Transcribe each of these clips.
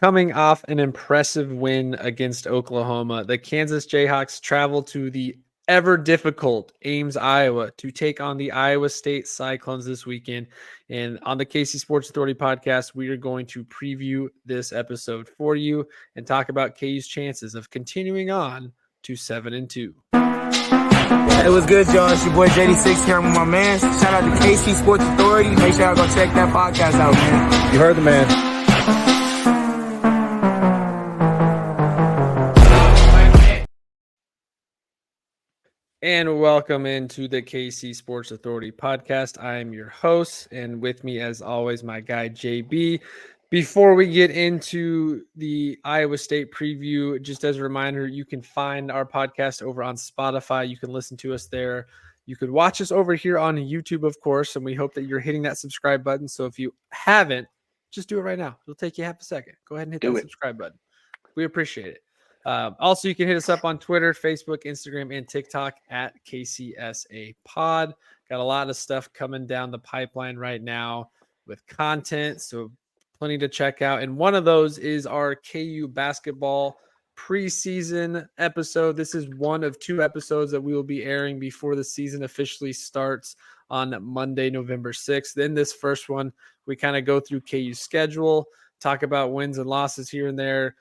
Coming off an impressive win against Oklahoma, the Kansas Jayhawks travel to the ever difficult Ames, Iowa to take on the Iowa State Cyclones this weekend. And on the KC Sports Authority podcast, we are going to preview this episode for you and talk about KU's chances of continuing on to 7-2. Hey, what's good, y'all? It's your boy JD6 here with my man. Shout out to KC Sports Authority. Make sure y'all go check that podcast out, man. You heard the man. And welcome into the KC Sports Authority podcast. I am your host, and with me, as always, my guy JB. Before we get into the Iowa State preview, just as a reminder, you can find our podcast over on Spotify. You can listen to us there. You could watch us over here on YouTube, of course, and we hope that you're hitting that subscribe button. So if you haven't, just do it right now. It'll take you half a second. Go ahead and hit that subscribe button. We appreciate it. Also, you can hit us up on Twitter, Facebook, Instagram, and TikTok at KCSA Pod. Got a lot of stuff coming down the pipeline right now with content, so plenty to check out. And one of those is our KU basketball preseason episode. This is one of two episodes that we will be airing before the season officially starts on Monday, November 6th. Then this first one, we kind of go through KU's schedule, talk about wins and losses here and there,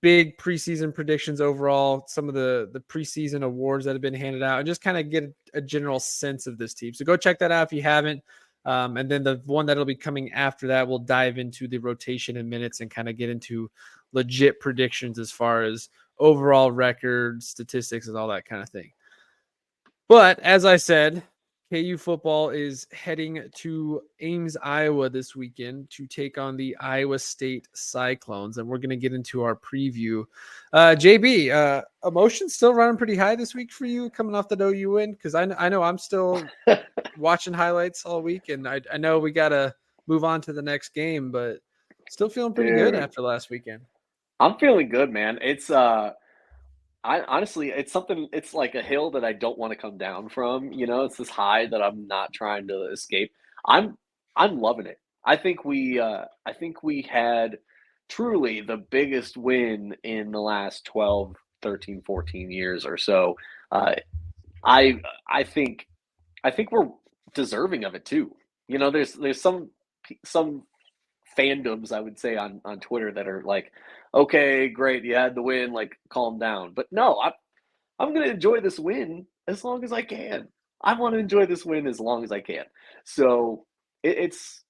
big preseason predictions overall, some of the preseason awards that have been handed out, and just kind of get a general sense of this team. So go check that out if you haven't. And then the one that'll be coming after that, we'll dive into the rotation in minutes and kind of get into legit predictions as far as overall records, statistics, and all that kind of thing. But as I said, KU football is heading to Ames, Iowa this weekend to take on the Iowa State Cyclones, and we're going to get into our preview. JB, emotions still running pretty high this week for you coming off the OU win? Because I know I'm still watching highlights all week, and I know we got to move on to the next game, but still feeling pretty good after last weekend. I'm feeling good, man. It's honestly, it's like a hill that I don't want to come down from. You know, it's this high that I'm not trying to escape. I'm loving it. I think we had truly the biggest win in the last 12, 13, 14 years or so. I think we're deserving of it too. You know, there's some fandoms, I would say, on Twitter that are like, okay, great, you had the win, like, calm down. But no, I'm going to enjoy this win as long as I can. I want to enjoy this win as long as I can. So it's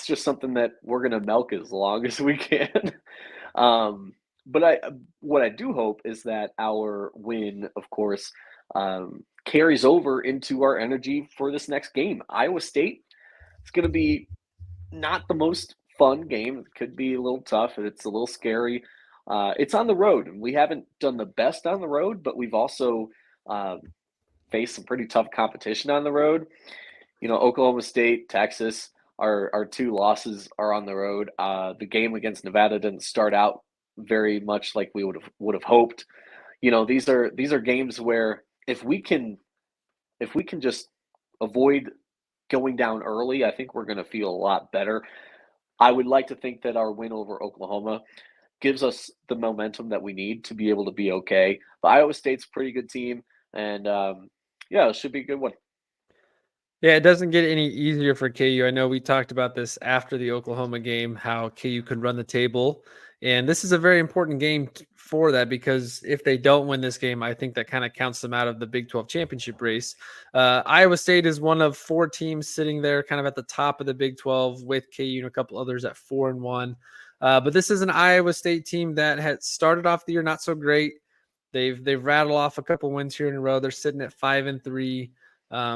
just something that we're going to milk as long as we can. But what I do hope is that our win, of course, carries over into our energy for this next game. Iowa State, it's going to be not the most fun game. It could be a little tough, and it's a little scary. It's on the road, and we haven't done the best on the road, but we've also faced some pretty tough competition on the road. You know, Oklahoma State, Texas, our two losses are on the road. The game against Nevada didn't start out very much like we would have hoped. You know, these are games where if we can just avoid going down early, I think we're going to feel a lot better. I would like to think that our win over Oklahoma gives us the momentum that we need to be able to be okay. But Iowa State's a pretty good team, and it should be a good one. Yeah, it doesn't get any easier for KU. I know we talked about this after the Oklahoma game, how KU could run the table. And this is a very important game for that, because if they don't win this game, I think that kind of counts them out of the Big 12 championship race. Iowa State is one of four teams sitting there kind of at the top of the Big 12 with KU and a couple others at 4-1. But this is an Iowa State team that had started off the year not so great. They've rattled off a couple wins here in a row. They're sitting at 5-3.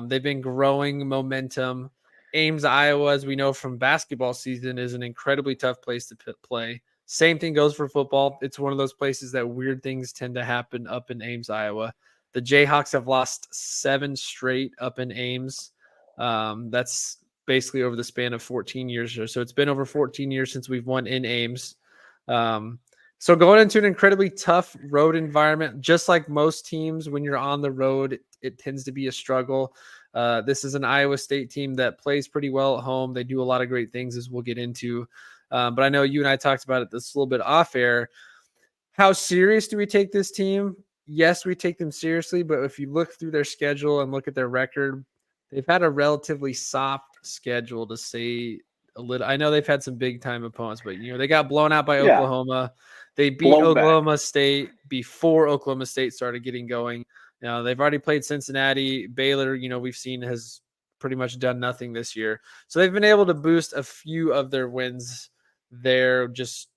They've been growing momentum. Ames, Iowa, as we know from basketball season, is an incredibly tough place to play. Same thing goes for football. It's one of those places that weird things tend to happen up in Ames, Iowa. The Jayhawks have lost 7 straight up in Ames. That's basically over the span of 14 years or so. It's been over 14 years since we've won in Ames. So going into an incredibly tough road environment, just like most teams, when you're on the road, it tends to be a struggle. This is an Iowa State team that plays pretty well at home. They do a lot of great things, as we'll get into. But I know you and I talked about it this a little bit off air. How serious do we take this team? Yes, we take them seriously, but if you look through their schedule and look at their record, they've had a relatively soft schedule to say a little. I know they've had some big time opponents, but they got blown out by Yeah, Oklahoma. They beat blown back. Oklahoma State before Oklahoma State started getting going. They've already played Cincinnati. Baylor, we've seen has pretty much done nothing this year. So they've been able to boost a few of their wins there just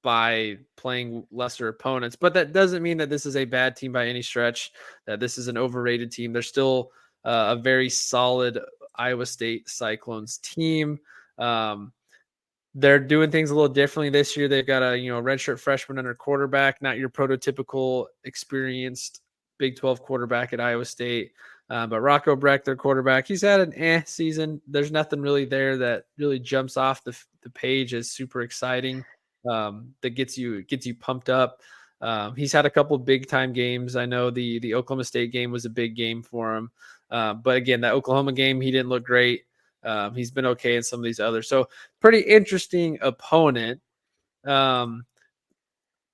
by playing lesser opponents. But that doesn't mean that this is a bad team by any stretch, that this is an overrated team. They're still a very solid Iowa State Cyclones team. They're doing things a little differently this year. They've got a redshirt freshman under quarterback, not your prototypical experienced Big 12 quarterback at Iowa State. But Rocco Brecht, their quarterback, he's had an season. There's nothing really there that really jumps off the page as super exciting. That gets you pumped up. He's had a couple of big time games. I know the Oklahoma State game was a big game for him. But again, that Oklahoma game, he didn't look great. He's been okay in some of these others. So pretty interesting opponent.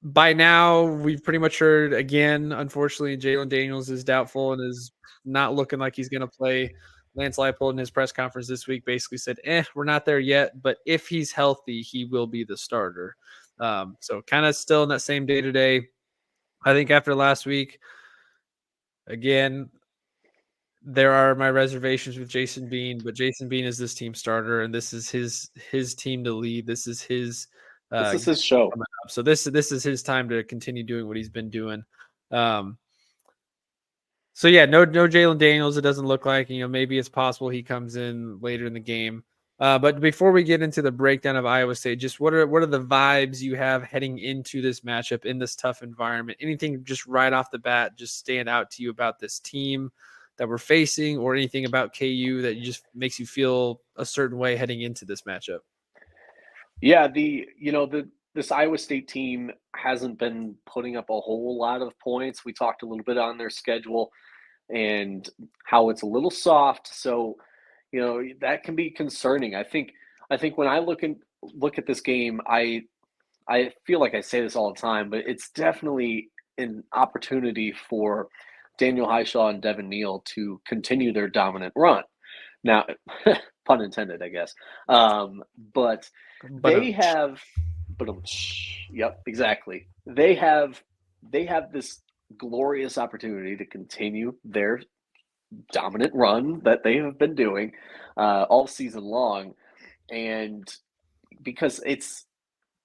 By now, we've pretty much heard again, unfortunately, Jalen Daniels is doubtful and is not looking like he's going to play. Lance Leipold in his press conference this week basically said, we're not there yet, but if he's healthy, he will be the starter. So kind of still in that same day-to-day. I think after last week, again, there are my reservations with Jason Bean, but Jason Bean is this team starter, and this is his team to lead. This is his This is his show. So this is his time to continue doing what he's been doing. So yeah, no Jalen Daniels. It doesn't look like, maybe it's possible he comes in later in the game. But before we get into the breakdown of Iowa State, just what are the vibes you have heading into this matchup in this tough environment? Anything just right off the bat just stand out to you about this team that we're facing, or anything about KU that just makes you feel a certain way heading into this matchup? Yeah, this Iowa State team hasn't been putting up a whole lot of points. We talked a little bit on their schedule and how it's a little soft. So, that can be concerning. I think when I look at this game, I feel like I say this all the time, but it's definitely an opportunity for Daniel Highshaw and Devin Neal to continue their dominant run. Now, pun intended, I guess. But they have, yep, exactly. They have this glorious opportunity to continue their dominant run that they have been doing all season long, and because it's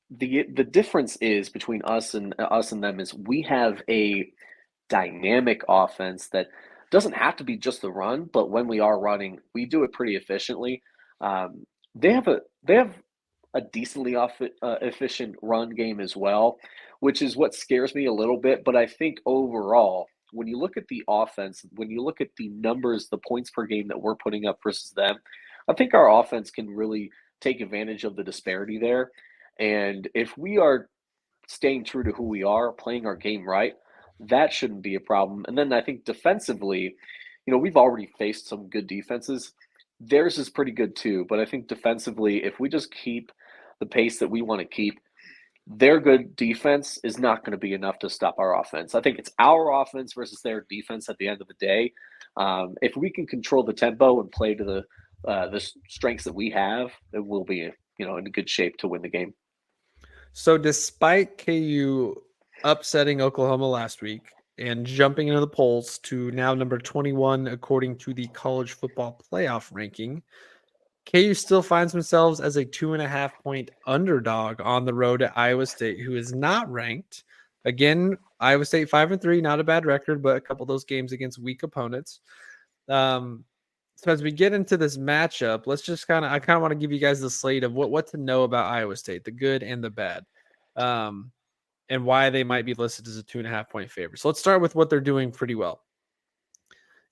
the difference is between us and them is we have a dynamic offense that doesn't have to be just the run, but when we are running, we do it pretty efficiently. They have a decently efficient run game as well, which is what scares me a little bit. But I think overall, when you look at the offense, when you look at the numbers, the points per game that we're putting up versus them, I think our offense can really take advantage of the disparity there. And if we are staying true to who we are, playing our game right, that shouldn't be a problem. And then I think defensively, we've already faced some good defenses. Theirs is pretty good too. But I think defensively, if we just keep the pace that we want to keep, their good defense is not going to be enough to stop our offense. I think it's our offense versus their defense at the end of the day. If we can control the tempo and play to the strengths that we have, then we'll be in good shape to win the game. So despite KU upsetting Oklahoma last week and jumping into the polls to now number 21 according to the college football playoff ranking, KU still finds themselves as a 2.5 point underdog on the road at Iowa State, who is not ranked. Again, Iowa State 5-3, not a bad record, but a couple of those games against weak opponents. So as we get into this matchup, let's just I kind of want to give you guys the slate of what to know about Iowa State, the good and the bad, and why they might be listed as a 2.5 point favorite. So let's start with what they're doing pretty well.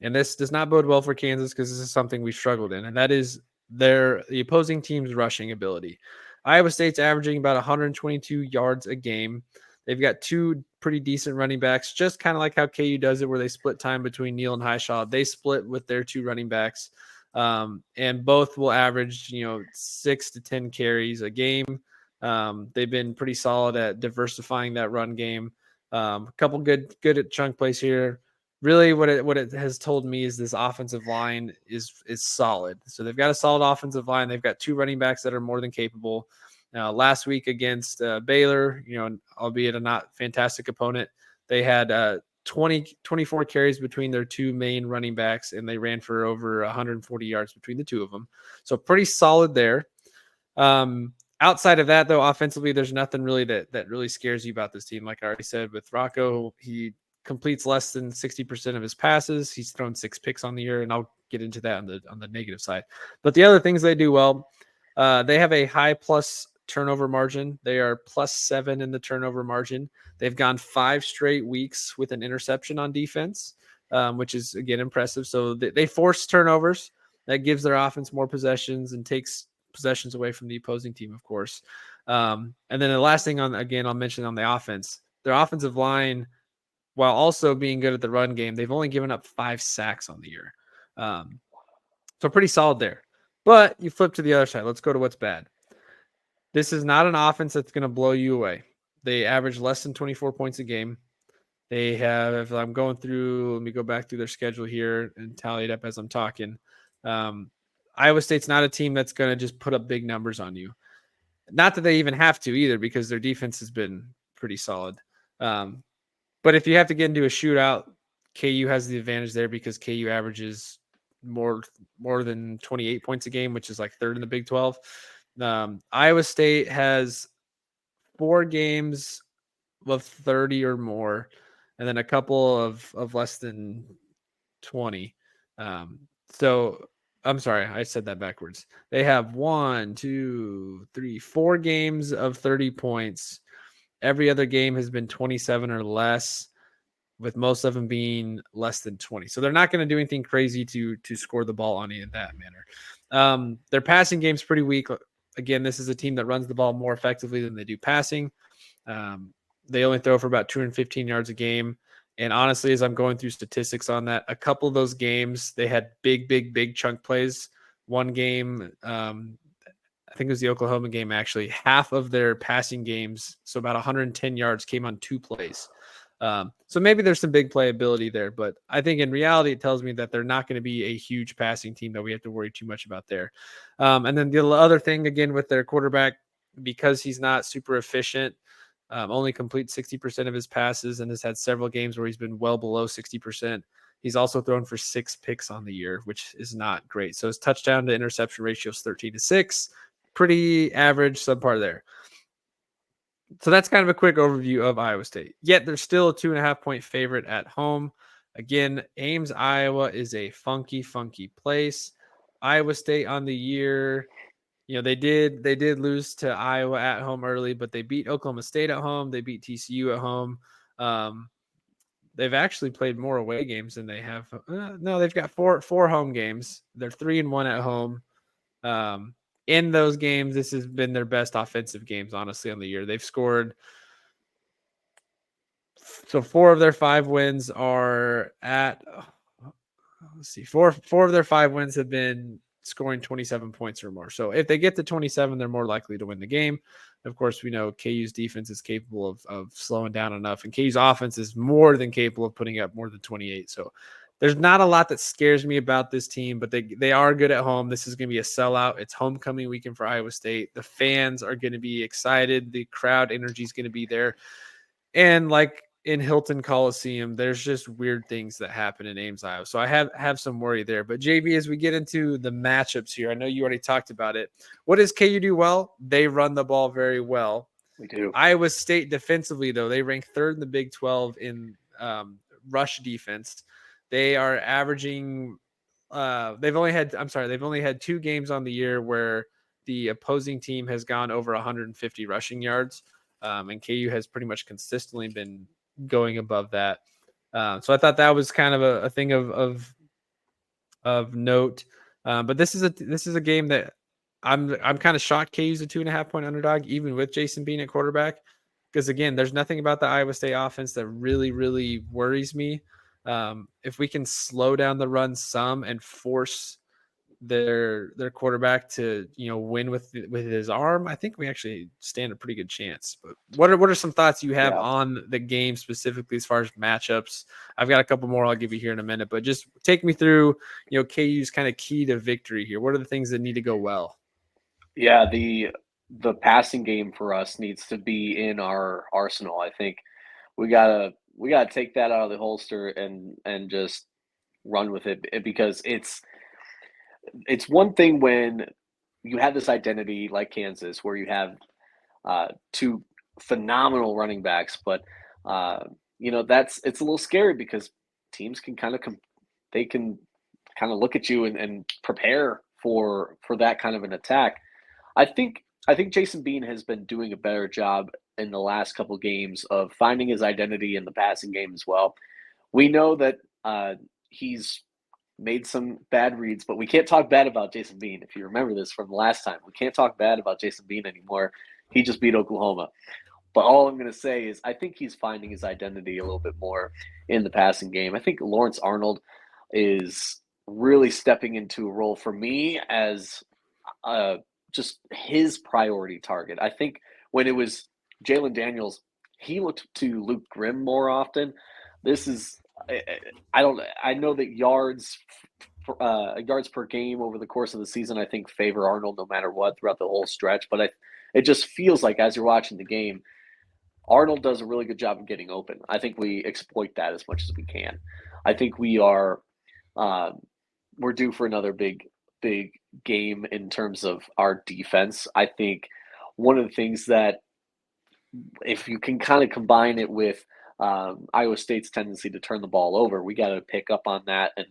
And this does not bode well for Kansas because this is something we struggled in, and that is the opposing team's rushing ability. Iowa State's averaging about 122 yards a game. They've got two pretty decent running backs, just kind of like how KU does it, where they split time between Neal and Highshaw. They split with their two running backs. And both will average 6 to 10 carries a game. They've been pretty solid at diversifying that run game. A couple good at chunk plays here. Really, what it has told me is this offensive line is solid. So they've got a solid offensive line. They've got 2 running backs that are more than capable. Last week against Baylor, albeit a not fantastic opponent, they had 24 carries between their 2 main running backs, and they ran for over 140 yards between the 2 of them. So pretty solid there. Outside of that, though, offensively, there's nothing really that really scares you about this team. Like I already said, with Rocco, he completes less than 60% of his passes. He's thrown 6 picks on the year, and I'll get into that on the negative side. But the other things they do well, they have a high plus turnover margin. They are +7 in the turnover margin. They've gone 5 straight weeks with an interception on defense, which is, again, impressive. So they force turnovers. That gives their offense more possessions and takes possessions away from the opposing team, of course. And then the last thing I'll mention on the offense, their offensive line, while also being good at the run game, they've only given up 5 sacks on the year. So pretty solid there. But you flip to the other side. Let's go to what's bad. This is not an offense that's going to blow you away. They average less than 24 points a game. They have, if I'm going through, let me go back through their schedule here and tally it up as I'm talking. Iowa State's not a team that's going to just put up big numbers on you. Not that they even have to either, because their defense has been pretty solid. But if you have to get into a shootout, KU has the advantage there because KU averages more than 28 points a game, which is like 3rd in the Big 12. Iowa State has 4 games of 30 or more, and then a couple of less than 20. So I'm sorry, I said that backwards. They have 1, 2, 3, 4 games of 30 points. Every other game has been 27 or less, with most of them being less than 20. So they're not going to do anything crazy to score the ball on you in that manner. Their passing game's pretty weak. Again, this is a team that runs the ball more effectively than they do passing. They only throw for about 215 yards a game. And honestly, as I'm going through statistics on that, a couple of those games, they had big chunk plays. One game, I think it was the Oklahoma game, actually, half of their passing games, so about 110 yards, came on 2 plays. So maybe there's some big playability there, but I think in reality, it tells me that they're not going to be a huge passing team that we have to worry too much about there. And then the other thing, again, with their quarterback, because he's not super efficient, only completes 60% of his passes and has had several games where he's been well below 60%. He's also thrown for 6 picks on the year, which is not great. So his touchdown to interception ratio is 13-6, pretty average, subpar there. So that's kind of a quick overview of Iowa State. Yet they're still a 2.5-point favorite at home. Again, Ames, Iowa is a funky place. Iowa State on the year, they did lose to Iowa at home early, but they beat Oklahoma State at home. They beat TCU at home. They've actually played more away games than they have. No, they've got four home games. They're 3-1 at home. In those games, this has been their best offensive games, honestly, on the year. They've scored. So 4 of their 5 wins are at, let's see, four of their 5 wins have been scoring 27 points or more. So if they get to 27, they're more likely to win the game. Of course, we know KU's defense is capable of slowing down enough, and KU's offense is more than capable of putting up more than 28. So there's not a lot that scares me about this team, but they are good at home. This is going to be a sellout. It's homecoming weekend for Iowa State. The fans are going to be excited. The crowd energy is going to be there. And like in Hilton Coliseum, there's just weird things that happen in Ames, Iowa. So I have some worry there. But JB, as we get into the matchups here, I know you already talked about it. What does KU do well? They run the ball very well. We do. Iowa State defensively, though, they rank 3rd in the Big 12 in rush defense. They are averaging. They've only had 2 games on the year where the opposing team has gone over 150 rushing yards, and KU has pretty much consistently been going above that. So I thought that was kind of a thing of note. But this is a game that I'm kind of shocked KU's a 2.5-point underdog, even with Jason Bean at quarterback, because again, there's nothing about the Iowa State offense that really worries me. If we can slow down the run some and force their quarterback to win with his arm, I think we actually stand a pretty good chance. But what are some thoughts you have on the game specifically as far as matchups? I've got a couple more I'll give you here in a minute, but just take me through KU's kind of key to victory here. What are the things that need to go well? Yeah, the passing game for us needs to be in our arsenal. I think we gotta take that out of the holster and just run with it, because it's one thing when you have this identity like Kansas, where you have two phenomenal running backs, but it's a little scary because teams can kind of they can kind of look at you and prepare for that kind of an attack. I think Jason Bean has been doing a better job in the last couple games of finding his identity in the passing game as well. We know that he's made some bad reads, but we can't talk bad about Jason Bean. If you remember this from the last time, we can't talk bad about Jason Bean anymore. He just beat Oklahoma. But all I'm going to say is I think he's finding his identity a little bit more in the passing game. I think Lawrence Arnold is really stepping into a role for me as just his priority target. I think when it was Jalen Daniels, he looked to Luke Grimm more often. This is I know that yards per game over the course of the season, I think, favor Arnold no matter what throughout the whole stretch. But it just feels like as you're watching the game, Arnold does a really good job of getting open. I think we exploit that as much as we can. I think we're due for another big game in terms of our defense. I think one of the things that, if you can kind of combine it with Iowa State's tendency to turn the ball over, we got to pick up on that. And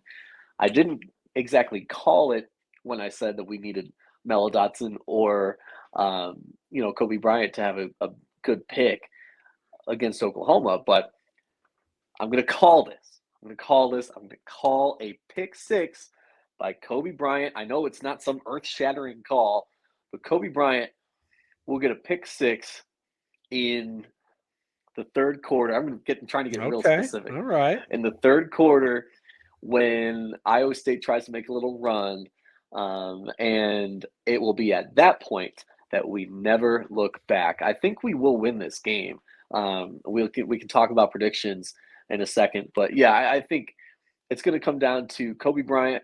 I didn't exactly call it when I said that we needed Melo Dotson or Kobe Bryant to have a good pick against Oklahoma, but I'm going to call this. I'm going to call a pick six by Kobe Bryant. I know it's not some earth-shattering call, but Kobe Bryant will get a pick six in the third quarter. I'm trying to get real specific. All right. In the third quarter, when Iowa State tries to make a little run, and it will be at that point that we never look back. I think we will win this game. We can talk about predictions in a second, but yeah, I think it's going to come down to Kobe Bryant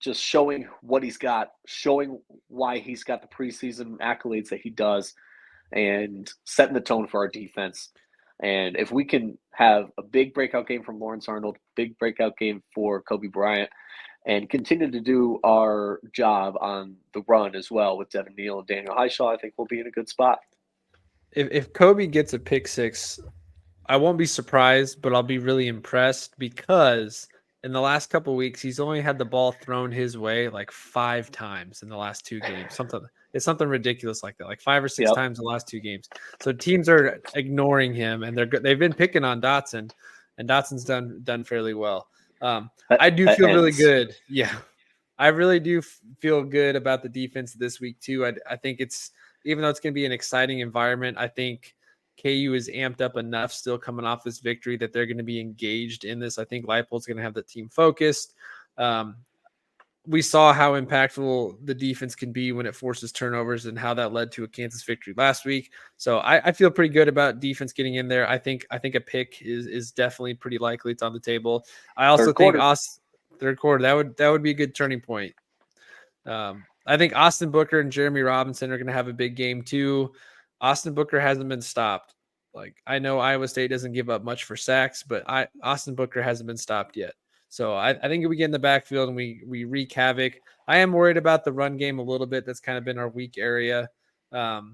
just showing what he's got, showing why he's got the preseason accolades that he does, and setting the tone for our defense. And if we can have a big breakout game from Lawrence Arnold, big breakout game for Kobe Bryant, and continue to do our job on the run as well with Devin Neal and Daniel Highshaw, I think we'll be in a good spot. If Kobe gets a pick six, I won't be surprised, but I'll be really impressed, because in the last couple of weeks, he's only had the ball thrown his way like 5 times in the last 2 games. It's something ridiculous like that, like 5 or 6 times in the last 2 games. So teams are ignoring him, and they've been picking on Dotson, and Dotson's done fairly well. I do feel really good. Yeah, I really do feel good about the defense this week too. I think even though it's going to be an exciting environment, I think KU is amped up enough still coming off this victory that they're going to be engaged in this. I think Leipold's going to have the team focused. We saw how impactful the defense can be when it forces turnovers, and how that led to a Kansas victory last week. So I feel pretty good about defense getting in there. I think a pick is definitely pretty likely. It's on the table. I also think third quarter, that would be a good turning point. I think Austin Booker and Jeremy Robinson are going to have a big game too. Austin Booker hasn't been stopped. Like, I know Iowa State doesn't give up much for sacks, but Austin Booker hasn't been stopped yet. So I think if we get in the backfield and we wreak havoc, I am worried about the run game a little bit. That's kind of been our weak area. But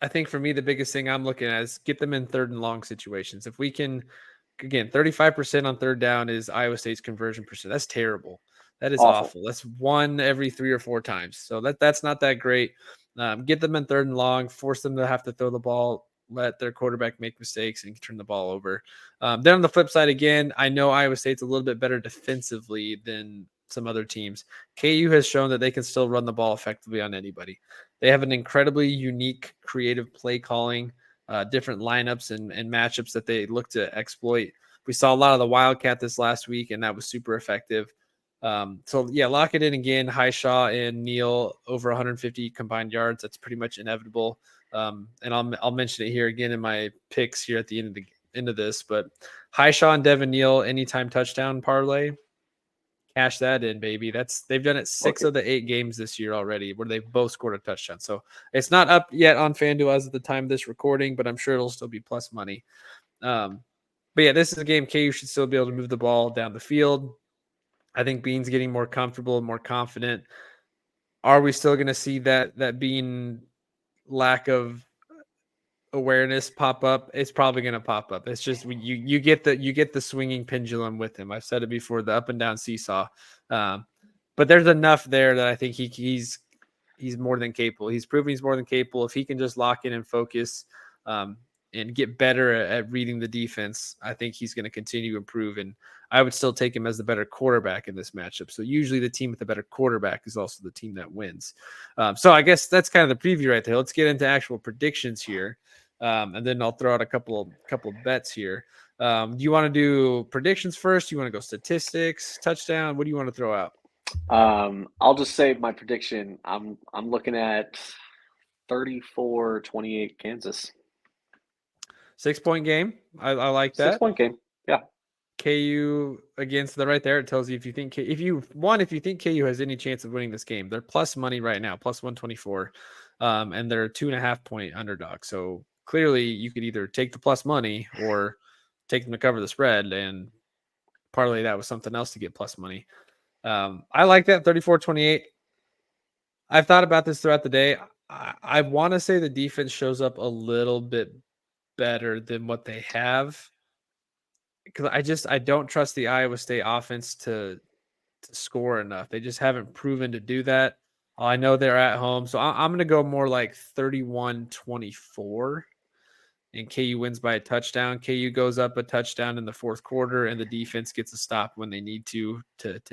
I think for me, the biggest thing I'm looking at is get them in third and long situations. If we can, again, 35% on third down is Iowa State's conversion percent. That's terrible. That is awful. That's 1 every 3 or 4 times. So that's not that great. Get them in third and long, force them to have to throw the ball, let their quarterback make mistakes and turn the ball over. Then on the flip side, again, I know Iowa State's a little bit better defensively than some other teams. KU has shown that they can still run the ball effectively on anybody. They have an incredibly unique, creative play calling, different lineups and matchups that they look to exploit. We saw a lot of the Wildcat this last week, and that was super effective. So yeah, lock it in again. Highshaw and Neal over 150 combined yards. That's pretty much inevitable. And I'll mention it here again in my picks here at the end of this. But Highshaw and Devin Neal anytime touchdown parlay. Cash that in, baby. They've done it 6 of the 8 games this year already where they've both scored a touchdown. So it's not up yet on FanDuel as of the time of this recording, but I'm sure it'll still be plus money. But yeah, this is a game KU should still be able to move the ball down the field. I think Bean's getting more comfortable and more confident. Are we still going to see that Bean lack of awareness pop up? It's probably going to pop up. It's just you get the swinging pendulum with him. I've said it before, the up and down seesaw. But there's enough there that I think he's more than capable. He's proven he's more than capable. If he can just lock in and focus and get better at reading the defense, I think he's going to continue to improve. And I would still take him as the better quarterback in this matchup. So usually the team with the better quarterback is also the team that wins. So I guess that's kind of the preview right there. Let's get into actual predictions here. And then I'll throw out a couple bets here. Do you want to do predictions first? Do you want to go statistics, touchdown? What do you want to throw out? I'll just say my prediction. I'm looking at 34-28 Kansas. 6-point game. I like that. 6-point game. Yeah. KU against the right there. It tells you if you think KU has any chance of winning this game. They're plus money right now, plus 124, and they're a 2.5-point underdog. So clearly, you could either take the plus money or take them to cover the spread and parlay that with something else to get plus money. I like that 34-28. I've thought about this throughout the day. I want to say the defense shows up a little bit better than what they have, because I don't trust the Iowa State offense to score enough. They just haven't proven to do that. I know they're at home, so I'm going to go more like 31-24, and KU wins by a touchdown. KU goes up a touchdown in the fourth quarter, and the defense gets a stop when they need to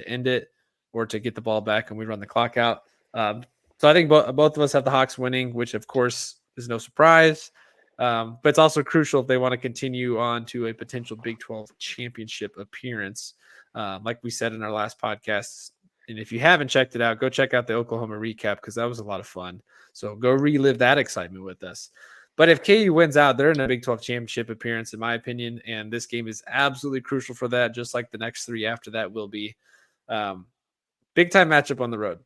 end it or to get the ball back, and we run the clock out. So I think both of us have the Hawks winning, which of course is no surprise. But it's also crucial if they want to continue on to a potential Big 12 championship appearance. Like we said in our last podcast, and if you haven't checked it out, go check out the Oklahoma recap because that was a lot of fun. So go relive that excitement with us. But if KU wins out, they're in a Big 12 championship appearance, in my opinion, and this game is absolutely crucial for that, just like the next 3 after that will be. Big-time matchup on the road.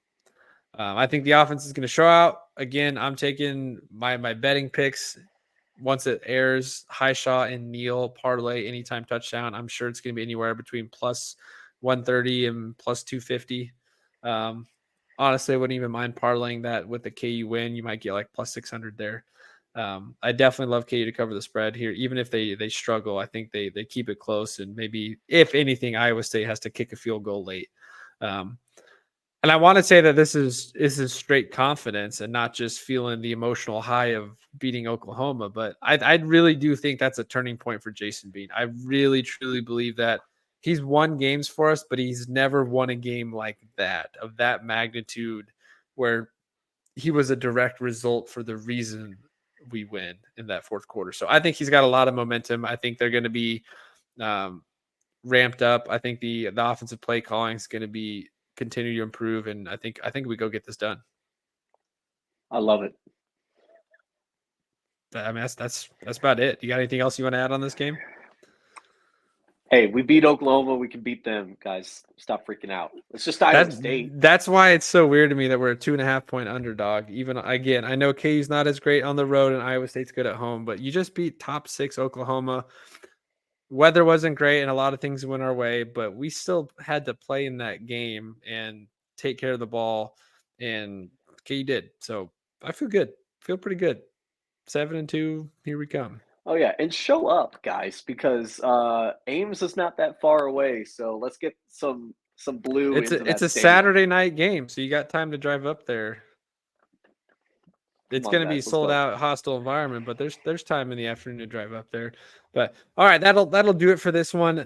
I think the offense is going to show out. Again, I'm taking my betting picks. Once it airs, Highshaw and Neal parlay anytime touchdown. I'm sure it's going to be anywhere between plus 130 and plus 250. Honestly, I wouldn't even mind parlaying that with the KU win. You might get like plus 600 there. I definitely love KU to cover the spread here. Even if they struggle, I think they keep it close. And maybe, if anything, Iowa State has to kick a field goal late. And I want to say that this is straight confidence and not just feeling the emotional high of beating Oklahoma. But I really do think that's a turning point for Jason Bean. I really, truly believe that he's won games for us, but he's never won a game like that, of that magnitude, where he was a direct result for the reason we win in that fourth quarter. So I think he's got a lot of momentum. I think they're going to be ramped up. I think the offensive play calling is going to be continue to improve, and I think we go get this done. I love it. I mean, that's about it. You got anything else you want to add on this game? Hey, we beat Oklahoma. We can beat them, guys. Stop freaking out. It's just Iowa State. That's why it's so weird to me that we're a 2.5-point underdog. Even again, I know KU's not as great on the road and Iowa State's good at home, but you just beat top 6 Oklahoma. Weather wasn't great and a lot of things went our way, but we still had to play in that game and take care of the ball, and KU did. So I feel good. Feel pretty good. 7-2. Here we come. Oh yeah, and show up, guys, because Ames is not that far away. So let's get some blue. It's a Saturday night game, so you got time to drive up there. It's going to be sold out, hostile environment, but there's time in the afternoon to drive up there. But all right, that'll do it for this one.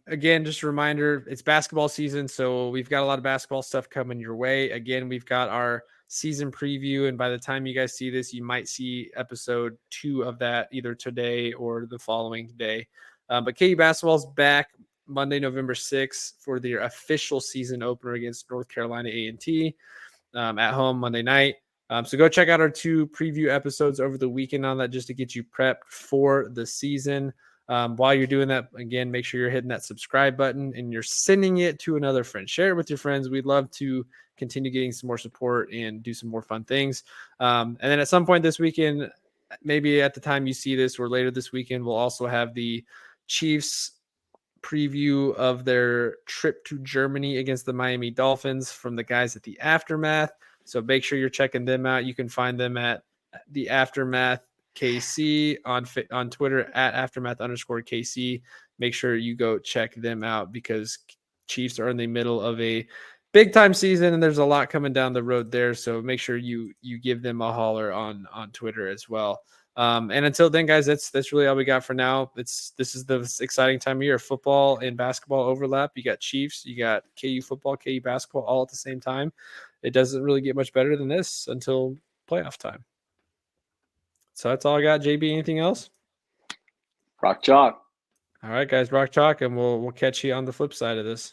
Again, just a reminder, it's basketball season, so we've got a lot of basketball stuff coming your way. Again, we've got our season preview, and by the time you guys see this, you might see episode 2 of that either today or the following day. But KU basketball's back. Monday, November 6th for their official season opener against North Carolina A&T at home Monday night. So go check out our 2 preview episodes over the weekend on that just to get you prepped for the season. While you're doing that, again, make sure you're hitting that subscribe button and you're sending it to another friend. Share it with your friends. We'd love to continue getting some more support and do some more fun things. And then at some point this weekend, maybe at the time you see this or later this weekend, we'll also have the Chiefs preview of their trip to Germany against the Miami Dolphins from the guys at the Aftermath. So make sure you're checking them out. You can find them at the Aftermath KC on Twitter at Aftermath_KC. Make sure you go check them out because Chiefs are in the middle of a big time season and there's a lot coming down the road there. So make sure you give them a holler on Twitter as well. And until then, guys, that's really all we got for now. This is the exciting time of year. Football and basketball overlap. You got Chiefs, you got KU football, KU basketball all at the same time. It doesn't really get much better than this until playoff time. So that's all I got. JB, anything else? Rock chalk. All right, guys, rock chalk, and we'll catch you on the flip side of this.